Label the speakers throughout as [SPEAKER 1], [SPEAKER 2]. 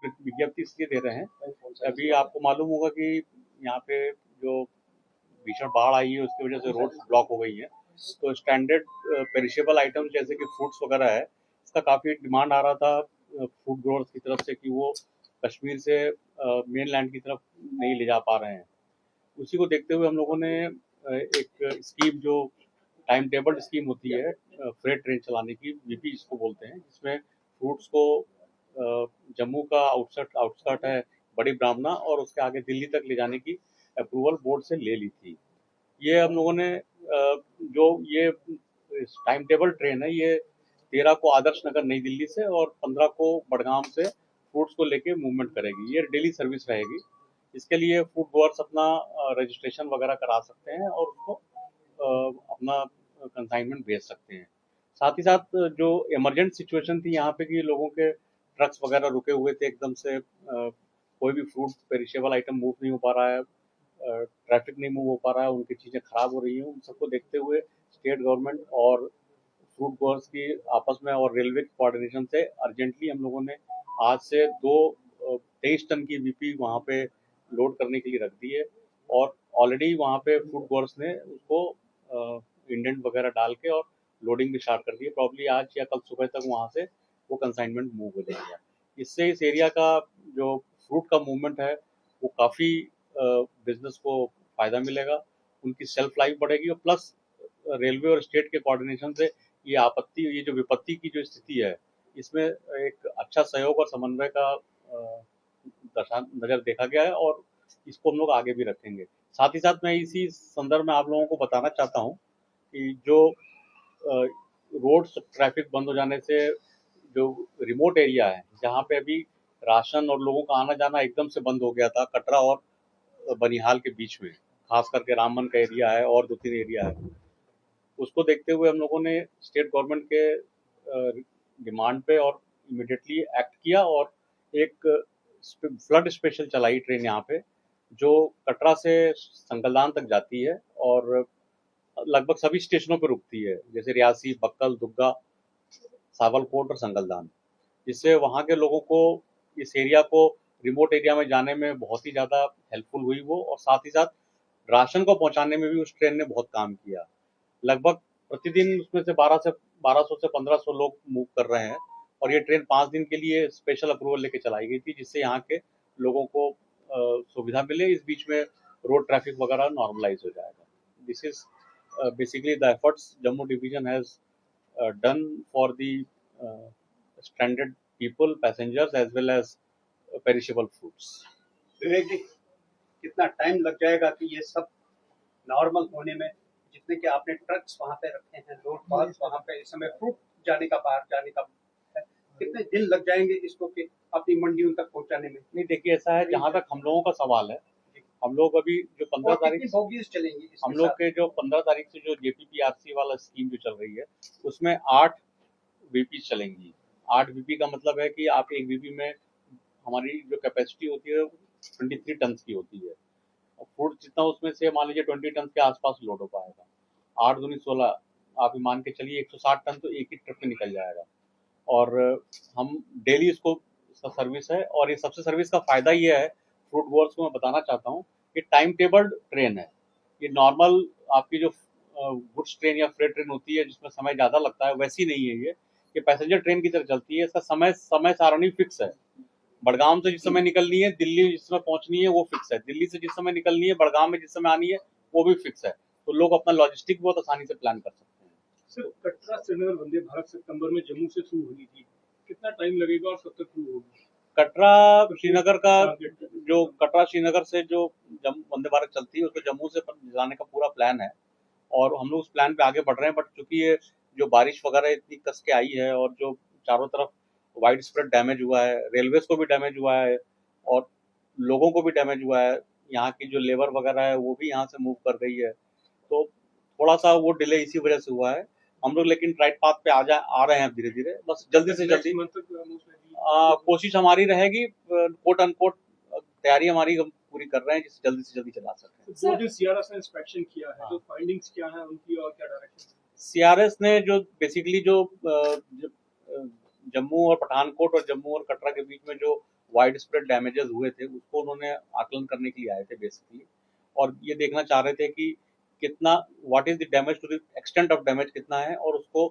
[SPEAKER 1] विज्ञप्ति इसलिए दे रहे हैं, अभी आपको मालूम होगा कि यहाँ पे जो भीषण बाढ़ आई है उसकी वजह से रोड ब्लॉक हो गई है, तो स्टैंडर्ड पेरिशेबल आइटम जैसे कि फ्रूट्स वगैरह है, इसका काफ़ी डिमांड आ रहा था फूड ग्रोअर्स की तरफ से कि वो कश्मीर से मेन लैंड की तरफ नहीं ले जा पा रहे हैं। उसी को देखते हुए हम लोगों ने एक स्कीम जो टाइम टेबल स्कीम होती है फ्रेट ट्रेन चलाने की, वीपी जिसको बोलते हैं, जिसमें फ्रूट्स को जम्मू का आउटस्कर्ट है बड़ी ब्राह्मणा और उसके आगे दिल्ली तक ले जाने की अप्रूवल बोर्ड से ले ली थी। ये हम लोगों ने जो ये टाइम टेबल ट्रेन है, ये 13 को आदर्श नगर नई दिल्ली से और 15 को बड़गाम से फ्रूट्स को लेके मूवमेंट करेगी। ये डेली सर्विस रहेगी। इसके लिए फूड गोअर्स अपना रजिस्ट्रेशन वगैरह करा सकते हैं और उसको अपना कंसाइनमेंट भेज सकते हैं। साथ ही साथ जो इमरजेंट सिचुएशन थी यहाँ पे कि लोगों के ट्रक्स वगैरह रुके हुए थे एकदम से, कोई भी फ्रूट पेरिशेबल आइटम मूव नहीं हो पा रहा है, ट्रैफिक नहीं मूव हो पा रहा है, उनकी चीज़ें खराब हो रही हैं, उन सबको देखते हुए स्टेट गवर्नमेंट और फ्रूट गोअर्स की आपस में और रेलवे के कोऑर्डिनेशन से अर्जेंटली हम लोगों ने आज से 23 टन की वीपी वहाँ पे लोड करने के लिए रख दी है और ऑलरेडी वहाँ पे फूड गोअर्स ने उसको इंडेंट वगैरह डाल के और लोडिंग भी स्टार्ट कर दी है। प्रॉब्ली आज या कल सुबह तक वहाँ से वो कंसाइनमेंट मूव हो जाएगा। इससे इस एरिया का जो फ्रूट का मूवमेंट है वो काफ़ी बिजनेस को फ़ायदा मिलेगा, उनकी सेल्फ लाइफ बढ़ेगी और प्लस रेलवे और स्टेट के कोऑर्डिनेशन से ये जो विपत्ति की जो स्थिति है, इसमें एक अच्छा सहयोग और समन्वय का नज़र देखा गया है और इसको हम लोग आगे भी रखेंगे। साथ ही साथ मैं इसी संदर्भ में आप लोगों को बताना चाहता हूँ कि जो रोड ट्रैफिक बंद हो जाने से जो रिमोट एरिया है, जहाँ पे अभी राशन और लोगों का आना जाना एकदम से बंद हो गया था, कटरा और बनिहाल के बीच में, खास करके रामबन का एरिया है और 2-3 एरिया है, उसको देखते हुए हम लोगों ने स्टेट गवर्नमेंट के डिमांड पे और इमिडिएटली एक्ट किया और एक फ्लड स्पेशल चलाई ट्रेन यहाँ पे, जो कटरा से संगलदान तक जाती है और लगभग सभी स्टेशनों पर रुकती है, जैसे रियासी, बक्कल, दुग्गा, सावलकोट और संगलदान, जिससे वहाँ के लोगों को इस एरिया को रिमोट एरिया में जाने में बहुत ही ज़्यादा हेल्पफुल हुई वो, और साथ ही साथ राशन को पहुँचाने में भी उस ट्रेन ने बहुत काम किया। लगभग प्रतिदिन उसमें से 1200 से 1500 लोग मूव कर रहे हैं और ये ट्रेन 5 दिन के लिए स्पेशल अप्रूवल लेके चलाई गई थी, जिससे यहाँ के लोगों को सुविधा मिले। इस बीच में रोड ट्रैफिक वगैरह नॉर्मलाइज हो जाएगा। This is basically the efforts Jammu division has done for the stranded people, passengers as well as perishable fruits.
[SPEAKER 2] Vivek ji, कितना टाइम लग जाएगा कि ये सब नॉर्मल होने में, जितने कि आपने ट्रक्स वहाँ पे रखे हैं, लोड पास वहाँ पे इस समय फ्रूट जाने का, बाहर जाने का है, कितने दिन लग जाएंगे इसको कि अपनी मंडियों तक पहुँचाने में?
[SPEAKER 1] नहीं, देखिए ऐसा है, जहाँ तक हम लोगों का सवाल है, हम लोग अभी जो 15 तारीख
[SPEAKER 2] बोगीज चलेंगी,
[SPEAKER 1] हम लोग के जो 15 तारीख से जो जेपीपीआरसी वाला स्कीम जो चल रही है, उसमें 8 वीपी चलेंगी। 8 वीपी का मतलब है कि आप एक वीपी में, हमारी जो कैपेसिटी होती है 23 टन की होती है, और फूड जितना उसमें से मान लीजिए 20 टन के आसपास लोड हो पाएगा। 8 दूनी 16, आप मान के चलिए 160 टन तो एक ही ट्रिप में निकल जाएगा। और हम डेली इसका सर्विस है, और ये सबसे सर्विस का फ़ायदा ये है, फ्रूट गोअर्स को मैं बताना चाहता हूँ कि टाइम टेबल ट्रेन है। ये नॉर्मल आपकी जो गुड्स ट्रेन या फ्रेट ट्रेन होती है जिसमें समय ज़्यादा लगता है, वैसी नहीं है ये पैसेंजर ट्रेन की तरह चलती है। इसका समय सारणी फिक्स है। बड़गाम से जिस समय निकलनी है, दिल्ली जिस समय पहुंचनी है वो फिक्स है, दिल्ली से जिस समय निकलनी है, बड़गाम में जिस समय आनी है वो भी फिक्स है। तो लोग अपना लॉजिस्टिक बहुत आसानी से प्लान कर सकते हैं।
[SPEAKER 3] सर, कटरा श्रीनगर वंदे भारत सितंबर में जम्मू से शुरू हुई थी, कितना टाइम लगेगा और कब तक शुरू होगी?
[SPEAKER 1] कटरा श्रीनगर का जो कटरा श्रीनगर से जो वंदे भारत चलती है, उसको जम्मू से जाने का पूरा प्लान है और हम लोग उस प्लान पे आगे बढ़ रहे हैं। बट चूंकि ये जो बारिश वगैरह इतनी कस के आई है और जो चारों तरफ वाइड स्प्रेड डैमेज हुआ है, रेलवेज को भी डैमेज हुआ है और लोगों को भी डैमेज हुआ है, यहाँ की जो लेबर वगैरह है वो भी यहाँ से मूव कर गई है, तो थोड़ा सा वो डिले इसी वजह से हुआ है। हम लोग लेकिन राइट पाथ पे आ रहे हैं धीरे धीरे, बस जल्दी से जल्दी कोशिश हमारी रहेगी, कोट अनकोट तैयारी हमारी पूरी कर रहे हैं जिससे जल्दी से जल्दी चला सकते हैं।
[SPEAKER 3] जो सीआरएस ने इंस्पेक्शन किया है, तो फाइंडिंग्स क्या है उनकी और क्या डायरेक्शन?
[SPEAKER 1] सीआरएस ने जो बेसिकली जो जम्मू और पठानकोट और जम्मू और कटरा के बीच में जो वाइड स्प्रेड डैमेजेस हुए थे उसको उन्होंने आकलन करने के लिए आए थे बेसिकली, और ये देखना चाह रहे थे कि कितना, what is the damage to the extent of damage कितना है, और उसको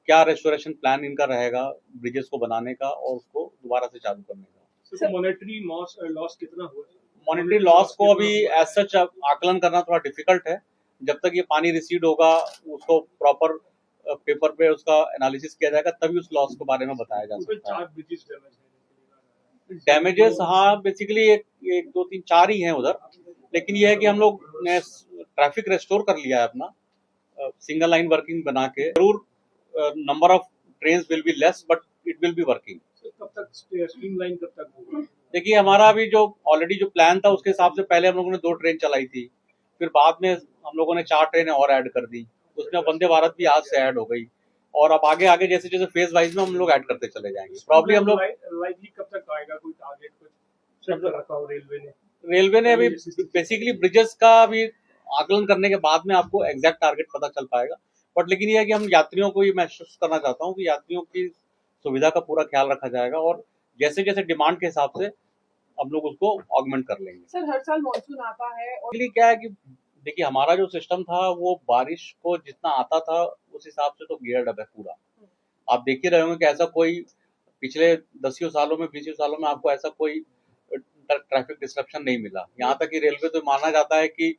[SPEAKER 1] क्या रेस्टोरेशन प्लान इनका रहेगा ब्रिजेस को बनाने का और उसको दोबारा से चालू करने का।
[SPEAKER 3] सर मॉनेटरी लॉस कितना हुआ?
[SPEAKER 1] मॉनेटरी लॉस को अभी एज सच आकलन करना थोड़ा डिफिकल्ट है। जब तक ये पानी रिसीड होगा उसको प्रॉपर पेपर पे उसका एनालिसिस किया जाएगा तभी उस लॉस के बारे में बताया जा सकता है। डैमेजेस हाँ बेसिकली एक दो तीन चार ही हैं उधर, लेकिन ये है कि हम लोग ने ट्रैफिक रेस्टोर कर लिया है अपना, सिंगल लाइन वर्किंग बना के। जरूर number of trains will be less but it will be working.
[SPEAKER 3] कब तक स्ट्रीमलाइन कब तक होगा?
[SPEAKER 1] देखिए हमारा अभी जो ऑलरेडी जो प्लान था उसके हिसाब से पहले हम लोगों ने 2 ट्रेन चलाई थी, फिर बाद में हम लोगों ने 4 ट्रेनें और ऐड कर दी, उसमें वंदे भारत भी आज से ऐड हो गई, और अब आगे आगे जैसे जैसे फेज वाइज में हम लोग ऐड करते चले जाएंगे। प्रॉब्लम हम लोग
[SPEAKER 3] लाइवली कब तक आएगा, कोई टारगेट कुछ सेट कर रखा हो
[SPEAKER 1] रेलवे ने अभी बेसिकली ब्रिजेस का अभी आकलन करने के बाद में आपको एग्जैक्ट टारगेट पता चल पाएगा, बट लेकिन ये है कि हम यात्रियों को ये महसूस करना चाहता हूँ कि यात्रियों की सुविधा का पूरा ख्याल रखा जाएगा, और जैसे जैसे डिमांड के हिसाब से हम लोग उसको ऑगमेंट कर लेंगे।
[SPEAKER 4] सर हर साल मॉनसून आता है और
[SPEAKER 1] क्या है कि देखिए हमारा जो सिस्टम था वो बारिश को जितना आता था उस हिसाब से तो गियर्ड अप है पूरा। आप देख ही रहे होंगे कि ऐसा कोई पिछले 10 सालों में 20 सालों में आपको ऐसा कोई ट्रैफिक डिस्ट्रप्शन नहीं मिला। यहाँ तक कि रेलवे तो माना जाता है कि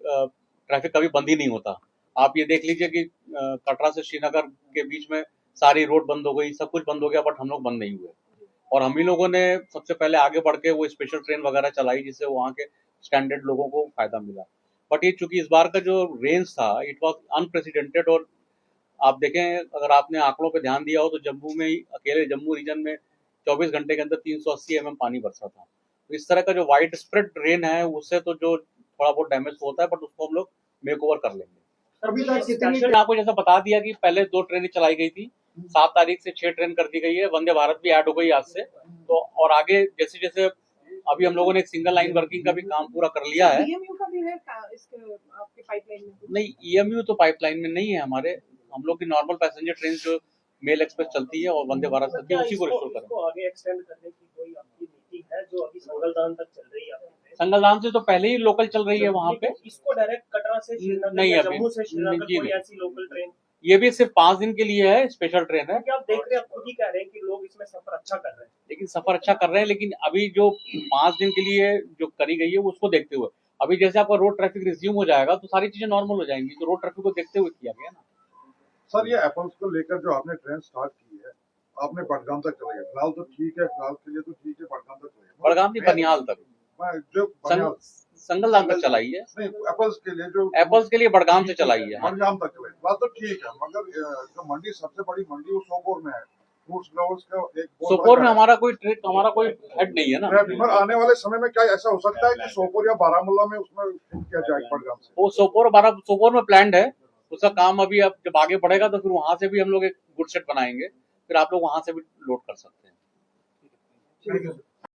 [SPEAKER 1] ट्रैफिक कभी बंद ही नहीं होता। आप ये देख लीजिए कि कटरा से श्रीनगर के बीच में सारी रोड बंद हो गई, सब कुछ बंद हो गया, बट हम लोग बंद नहीं हुए। और हम ही लोगों ने सबसे पहले आगे बढ़ के वो स्पेशल ट्रेन वगैरह चलाई जिससे वहाँ के स्टैंडर्ड लोगों को फायदा मिला। बट ये चूंकि इस बार का जो रेंज था इट वॉज अनप्रेसिडेंटेड, और आप देखें अगर आपने आंकड़ों पे ध्यान दिया हो तो जम्मू में ही अकेले जम्मू रीजन में 24 घंटे के अंदर 380 mm पानी बरसा था। तो इस तरह का जो वाइड स्प्रेड रेन है उससे तो जो थोड़ा बहुत डैमेज होता है बट उसको हम लोग मेक ओवर कर लेंगे।
[SPEAKER 2] अभी तक कितनी
[SPEAKER 1] आपको जैसा बता दिया कि पहले 2 ट्रेनें चलाई गई थी, 7 तारीख से 6 ट्रेन कर दी गई है, वंदे भारत भी ऐड हो गई आज से। तो और आगे जैसे जैसे अभी हम लोगों ने एक सिंगल लाइन वर्किंग का भी काम पूरा कर लिया है।
[SPEAKER 4] EMU का भी है इसके आपके पाइपलाइन में?
[SPEAKER 1] नहीं, EMU तो पाइपलाइन में नहीं है हमारे, हम लोग की नॉर्मल पैसेंजर ट्रेन जो मेल एक्सप्रेस चलती है और वंदे भारत चलती है उसी को रिस्टोर करें।
[SPEAKER 5] इसको आगे एक्सटेंड करने की कोई आपकी नीति है जो अभी संगलदान तक चल रही है?
[SPEAKER 1] संगलदान से तो पहले ही लोकल चल रही है वहाँ पे।
[SPEAKER 5] इसको डायरेक्ट कटरा से श्रीनगर
[SPEAKER 1] नहीं,
[SPEAKER 5] या
[SPEAKER 1] अभी
[SPEAKER 5] जम्मू से श्रीनगर
[SPEAKER 1] जी
[SPEAKER 5] कोई
[SPEAKER 1] नहीं।
[SPEAKER 5] ऐसी लोकल ट्रेन?
[SPEAKER 1] ये भी सिर्फ 5 दिन के लिए है, स्पेशल ट्रेन है।
[SPEAKER 5] क्योंकि आप देख रहे हैं, आप खुद ही कह रहे हैं कि लोग इसमें सफर अच्छा कर रहे हैं।
[SPEAKER 1] लेकिन सफर अच्छा कर रहे हैं, लेकिन अभी जो 5 दिन के लिए जो करी गई है उसको देखते हुए अभी जैसे आपका रोड ट्रैफिक रिज्यूम हो जाएगा तो सारी चीजें नॉर्मल हो जाएंगी, तो रोड ट्रैफिक को देखते हुए किया गया ना।
[SPEAKER 6] सर ये एप्पल्स को लेकर जो आपने ट्रेन स्टार्ट की है, आपने बडगाम तक चलाई है, फिलहाल तो ठीक है, फिलहाल के लिए तो ठीक है, बडगाम तक चलाई है।
[SPEAKER 1] बड़गाम की बनिहाल तक,
[SPEAKER 6] जो बनिहाल
[SPEAKER 1] संगलदान तक चलाई है।
[SPEAKER 6] नहीं, एप्पल्स के लिए जो
[SPEAKER 1] एप्पल्स के लिए बड़गाम से चलाई है।
[SPEAKER 6] बडगाम तक चलाई, फिलहाल तो ठीक है, मगर जो मंडी सबसे बड़ी मंडी वो सोपोर में है, फ्रूट्स ग्रोवर्स का एक
[SPEAKER 1] सोपोर में हमारा कोई हेड नहीं है ना।
[SPEAKER 6] मगर आने वाले समय में क्या ऐसा हो सकता है कि सोपोर या बारामूला में उसमें किया जाए बडगाम से?
[SPEAKER 1] वो सोपोर में प्लान्ड है, उसका काम अभी अब जब आगे बढ़ेगा तो फिर वहां से भी हम लोग एक गुड सेट बनाएंगे, फिर आप लोग वहां से भी लोड कर सकते हैं।
[SPEAKER 6] ठीक है।